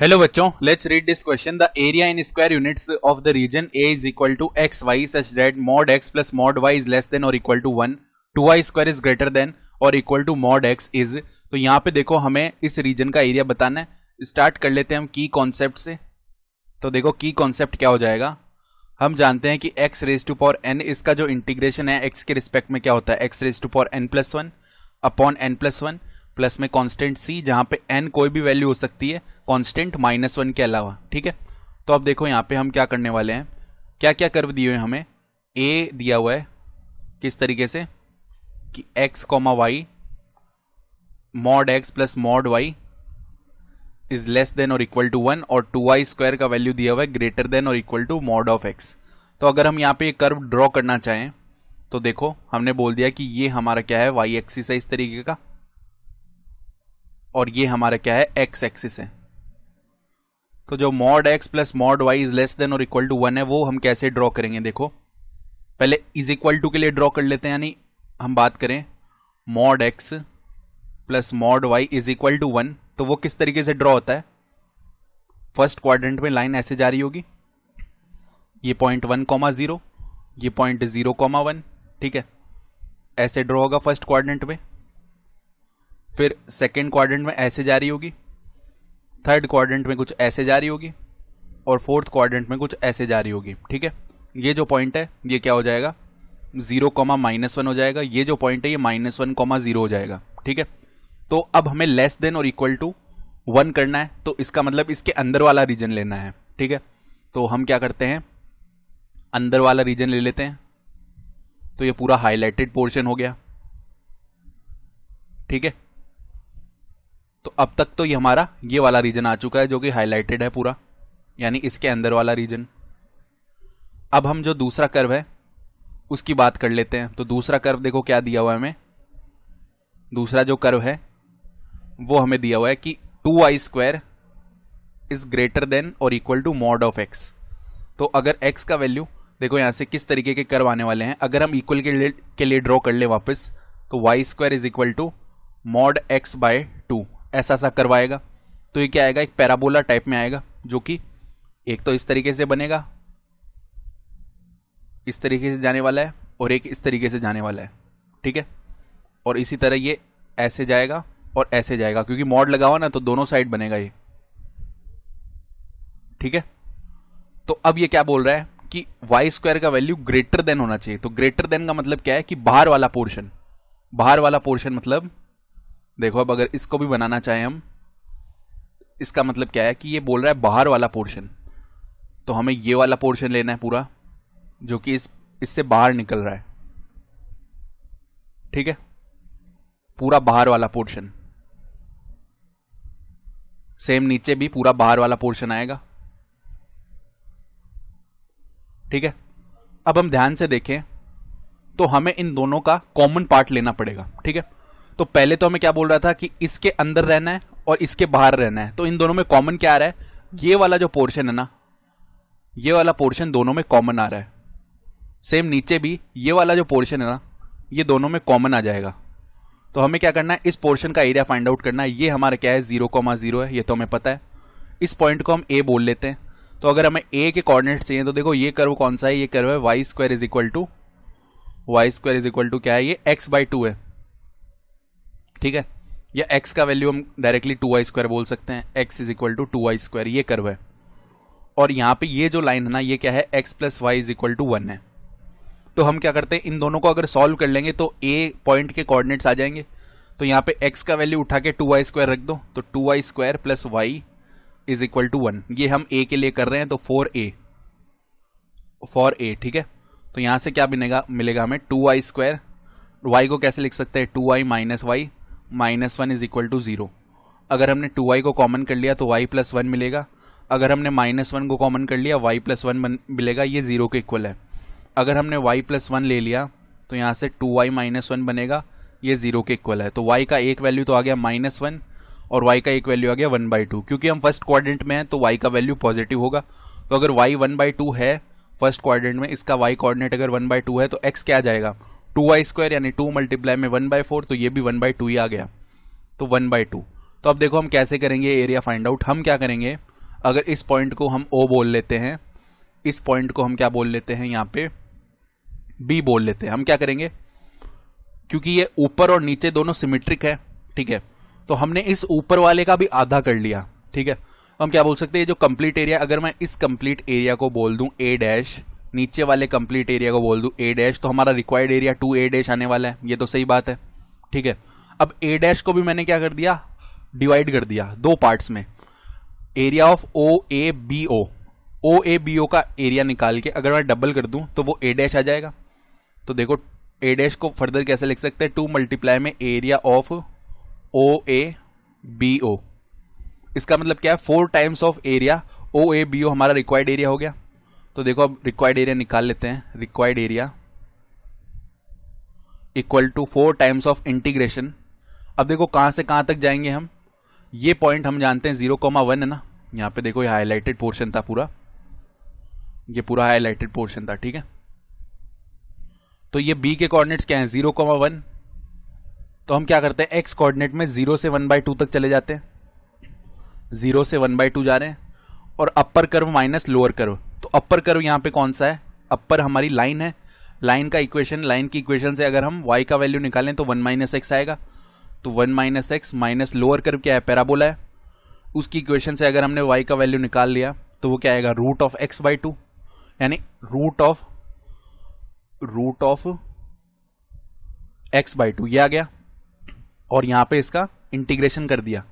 Hello बच्चों, let's read this question. The area in square units of the region a is equal to x y such that mod x plus mod y is less than और equal to 1, 2y square is greater than और equal to mod x is. तो यहाँ पे देखो हमें इस reason का area बताना है। स्टार्ट कर लेते हैं हम की कॉन्सेप्ट से। तो देखो की कॉन्सेप्ट क्या हो जाएगा। हम जानते हैं कि x raise to power n, इसका जो इंटीग्रेशन है x के रिस्पेक्ट में क्या होता है, x raise to power n plus 1 upon n plus 1 plus में कांस्टेंट c, जहां पे n कोई भी वैल्यू हो सकती है कांस्टेंट -1 के अलावा। ठीक है, तो अब देखो यहाँ पे हम क्या करने वाले हैं, क्या क्या कर्व दिए हुए हैं हमें। a दिया हुआ है किस तरीके से कि x y mod x plus mod y is less than और इक्वल टू 1 और 2y स्क्वायर का वैल्यू दिया हुआ है ग्रेटर देन और equal to mod of x। तो अगर हम यहाँ पे एक कर्व ड्रॉ करना चाहें तो देखो हमने बोल दिया कि ये हमारा क्या है, y एक्सिस है इस तरीके का, और ये हमारा क्या है, x एक्सिस है। तो जो mod x plus mod y is less than और इक्वल टू 1 है, वो हम कैसे ड्रॉ करेंगे। देखो पहले इज इक्वल टू के लिए ड्रॉ कर लेते हैं, यानी हम बात करें mod x plus mod y is equal to 1, तो वो किस तरीके से ड्रॉ होता है। फर्स्ट क्वाड्रेंट में लाइन ऐसे जा रही होगी, ये पॉइंट 1,0, ये पॉइंट 0,1। ठीक है, ऐसे ड्रॉ होगा फर्स्ट क्वाड्रेंट में। फिर सेकेंड क्वाड्रेंट में ऐसे जा रही होगी, थर्ड क्वाड्रेंट में कुछ ऐसे जा रही होगी, और फोर्थ क्वाड्रेंट में कुछ ऐसे जा रही होगी। ठीक है, ये जो पॉइंट है ये क्या हो जाएगा, 0,-1 हो जाएगा। ये जो पॉइंट है ये -1,0 हो जाएगा। ठीक है, तो अब हमें लेस देन और इक्वल टू 1 करना है, तो इसका मतलब इसके अंदर वाला रीजन लेना है। ठीक है, तो हम क्या करते हैं, अंदर वाला रीजन ले लेते हैं। तो ये पूरा हाईलाइटेड पोर्शन हो गया। ठीक है, तो अब तक तो ये हमारा ये वाला रीजन आ चुका है जो कि हाईलाइटेड है पूरा, यानी इसके अंदर वाला रीजन। अब हम जो दूसरा कर्व है उसकी बात कर लेते हैं। तो दूसरा कर्व देखो क्या दिया हुआ है हमें। दूसरा जो कर्व है वो हमें दिया हुआ है कि 2y square is greater than और equal to mod of x। तो अगर x का वैल्यू देखो यहां से किस तरीके के कर्व आने वाले हैं, अगर हम इक्वल के लिए ड्रॉ कर ले वापस, तो y square is equal to mod x by 2, ऐसा सा करवाएगा। तो ये क्या आएगा, एक पैराबोला टाइप में आएगा, जो कि एक तो इस तरीके से बनेगा, इस तरीके से जाने वाला है, और एक इस तरीके से जाने वाला है। ठीक है, और इसी तरह ये ऐसे जाएगा और ऐसे जाएगा, क्योंकि मॉड लगा हुआ ना तो दोनों साइड बनेगा ये। ठीक है, तो अब ये क्या बोल रहा है कि y स्क्वायर का वैल्यू ग्रेटर देन होना चाहिए। तो ग्रेटर देन का मतलब क्या है कि बाहर वाला पोर्शन, बाहर वाला पोर्शन मतलब देखो, अब अगर इसको भी बनाना चाहें हम, इसका मतलब क्या है कि ये बोल रहा है बाहर वाला पोर्शन, तो हमें ये वाला पोर्शन लेना है पूरा, जो कि इससे बाहर निकल रहा है। ठीक है, पूरा बाहर वाला पोर्शन। सेम नीचे भी पूरा बाहर वाला पोर्शन आएगा। ठीक है, अब हम ध्यान से देखें तो हमें इन दोनों का कॉमन पार्ट लेना पड़ेगा। ठीक है, तो पहले तो हमें क्या बोल रहा था कि इसके अंदर रहना है और इसके बाहर रहना है। तो इन दोनों में कॉमन क्या आ रहा है, ये वाला जो पोर्शन है ना, ये वाला पोर्शन दोनों में कॉमन आ रहा है। सेम नीचे भी ये वाला जो पोर्शन है ना, ये दोनों में कॉमन आ जाएगा। तो हमें क्या करना है, इस पोर्शन का एरिया फाइंड आउट करना है। ये हमारा क्या है, 0,0 है, ये तो हमें पता है। इस पॉइंट को हम ए बोल लेते हैं। तो अगर हमें ए के कोऑर्डिनेट्स चाहिए, तो देखो ये कर्व कौन सा है, ये कर्व है y square is equal to क्या है, ये x बाई 2 है। ठीक है, या x का वैल्यू हम डायरेक्टली 2y स्क्वायर बोल सकते हैं, x is equal to 2y square, ये कर्व है। और यहाँ पे ये जो लाइन है ना, ये क्या है, x plus Y is equal to 1 है। तो हम क्या करते हैं, इन दोनों को अगर सॉल्व कर लेंगे तो a पॉइंट के कोऑर्डिनेट्स आ जाएंगे। तो यहाँ पे x का वैल्यू उठा के 2y स्क्वायर रख दो, तो 2y square plus Y is equal to 1। ये हम a के लिए कर रहे हैं, तो फॉर a। ठीक है, तो यहाँ से क्या मिलेगा हमें, 2y स्क्वायर, y को कैसे लिख सकते हैं, 2y minus Y minus 1 is equal to 0। अगर हमने 2y को कॉमन कर लिया तो y प्लस 1 मिलेगा। अगर हमने -1 को कॉमन कर लिया, y प्लस 1 मिलेगा, ये 0 के इक्वल है। अगर हमने y प्लस 1 ले लिया तो यहाँ से 2y माइनस 1 बनेगा, ये 0 के इक्वल है। तो y का एक वैल्यू तो आ गया -1 और y का एक वैल्यू आ गया 1/2। क्योंकि हम फर्स्ट क्वाड्रेंट में हैं तो y का वैल्यू पॉजिटिव होगा। तो अगर y 1/2 है फर्स्ट क्वाड्रेंट में, इसका y कोऑर्डिनेट अगर 1/2 है, तो x क्या आ जाएगा, 2y स्क्वायर, यानी 2 मल्टीप्लाई में 1/4, तो ये भी 1/2 ही आ गया, तो 1/2। तो अब देखो हम कैसे करेंगे एरिया फाइंड आउट। हम क्या करेंगे, अगर इस पॉइंट को हम O बोल लेते हैं, इस पॉइंट को हम क्या बोल लेते हैं, यहाँ पे B बोल लेते हैं, हम क्या करेंगे, क्योंकि ये ऊपर और नीचे दोनों सिमेट्रिक है, ठीक है, तो हमने इस ऊपर वाले का भी आधा कर लिया, ठीक है। हम क्या बोल सकते हैं, जो कंप्लीट एरिया, अगर मैं इस कंप्लीट एरिया को बोल दूं A डैश, नीचे वाले कंप्लीट एरिया को बोल दूं A डैश, तो हमारा रिक्वायर्ड एरिया 2A डैश आने वाला है, ये तो सही बात है, ठीक है। अब A डैश को भी मैंने क्या कर दिया, डिवाइड कर दिया दो पार्ट्स में, एरिया ऑफ OABO, OABO का एरिया निकाल के अगर मैं डबल कर दूं तो वो A डैश आ जाएगा। तो देखो A डैश को फर्दर कैसे लिख सकते हैं, 2 मल्टीप्लाई में एरिया ऑफ OABO, इसका मतलब क्या है, 4 टाइम्स ऑफ एरिया OABO हमारा रिक्वायर्ड एरिया हो गया। तो देखो अब रिक्वायर्ड एरिया निकाल लेते हैं, required area equal to 4 times of integration. अब देखो कहां से कहां तक जाएंगे हम, ये पॉइंट हम जानते हैं 0,1 है ना, यहां पे देखो ये हाईलाइटेड पोर्शन था पूरा, ये पूरा हाईलाइटेड पोर्शन था, ठीक है। तो ये B के कोऑर्डिनेट्स क्या हैं, 0,1, तो हम क्या करते हैं, X कोऑर्डिनेट में 0 से 1/2 तक चले जाते हैं, 0 से 1/2 जा रहे हैं, और upper curve minus lower curve, तो अपर कर्व यहां पे कौन सा है, अपर हमारी लाइन है, लाइन का इक्वेशन, लाइन की इक्वेशन से अगर हम y का वैल्यू निकालें तो 1 - x आएगा, तो 1 - x माइनस लोअर कर्व क्या है, पैराबोला है, उसकी इक्वेशन से अगर हमने y का वैल्यू निकाल लिया तो वो क्या आएगा, रूट ऑफ x/2, यानी रूट ऑफ x/2 ये आ गया, और यहां पे इसका इंटीग्रेशन कर दिया।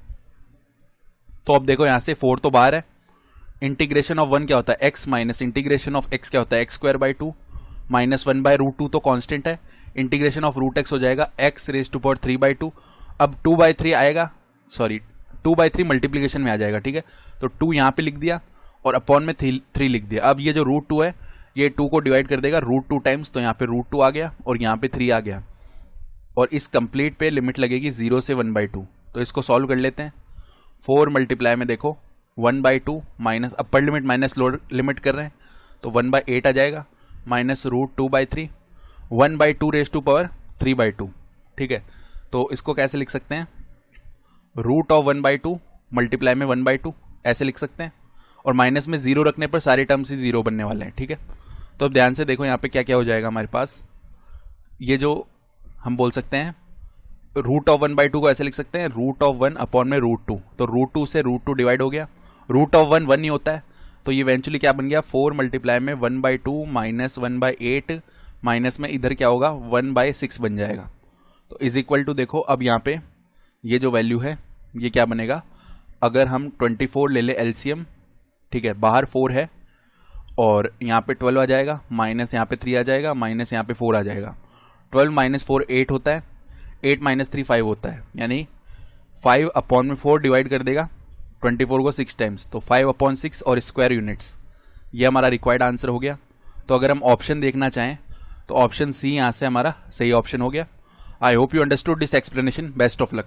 तो अब देखो यहां से 4 तो बाहर है, इंटीग्रेशन ऑफ 1 क्या होता है, x minus integration of x क्या होता है, x² माइनस 1/√2 तो कांस्टेंट है, इंटीग्रेशन ऑफ रूट x हो जाएगा x⁻³ अब 2/3 आएगा, सॉरी 2/3 मल्टीप्लीकेशन में आ जाएगा, ठीक है। तो 2 यहां पे लिख दिया और अपॉन में 3 लिख दिया। अब ये जो √2 है ये 2 को डिवाइड कर देगा √2 टाइम्स, तो यहाँ पे √2 आ गया और यहाँ पे 3 आ गया, और इस कंप्लीट पे लिमिट लगेगी 0 से 1/2। तो इसको सॉल्व कर लेते हैं, 4 मल्टीप्लाई में देखो 1/2 minus upper limit minus lower limit कर रहे हैं, तो 1/8 आ जाएगा, माइनस √2/3, 1/2⁻³ ठीक है। तो इसको कैसे लिख सकते हैं, रूट ऑफ 1/2 मल्टीप्लाई में 1/2 ऐसे लिख सकते हैं, और माइनस में 0 रखने पर सारे टर्म्स ही 0 बनने वाले हैं, ठीक है। तो अब ध्यान से देखो यहाँ पे क्या क्या हो जाएगा हमारे पास, ये जो हम बोल सकते हैं रूट ऑफ 1/2 को ऐसे लिख सकते हैं, रूट ऑफ 1 अपॉन में √2, तो √2 से √2 डिवाइड हो गया, रूट ऑफ 1 1 ही होता है, तो ये इवेंचुअली क्या बन गया, 4 मल्टीप्लाई में 1/2 माइनस 1/8 माइनस में इधर क्या होगा 1/6 बन जाएगा। तो इज इक्वल टू देखो अब यहाँ पे ये जो वैल्यू है ये क्या बनेगा, अगर हम 24 ले ले एलसीएम, ठीक है, बाहर 4 है और यहाँ पे 12 आ जाएगा, माइनस यहाँ पे 3 आ जाएगा, माइनस यहाँ पे 4 आ जाएगा, 12 माइनस 4 8 होता है, 8 माइनस 3 5 होता है, यानी 5 अपॉन में 4 डिवाइड कर देगा 24 को 6 टाइम्स, तो 5/6 और स्क्वायर यूनिट्स, ये हमारा रिक्वायर्ड आंसर हो गया। तो अगर हम ऑप्शन देखना चाहें तो ऑप्शन सी यहाँ से हमारा सही ऑप्शन हो गया। I hope you understood this explanation, best of luck.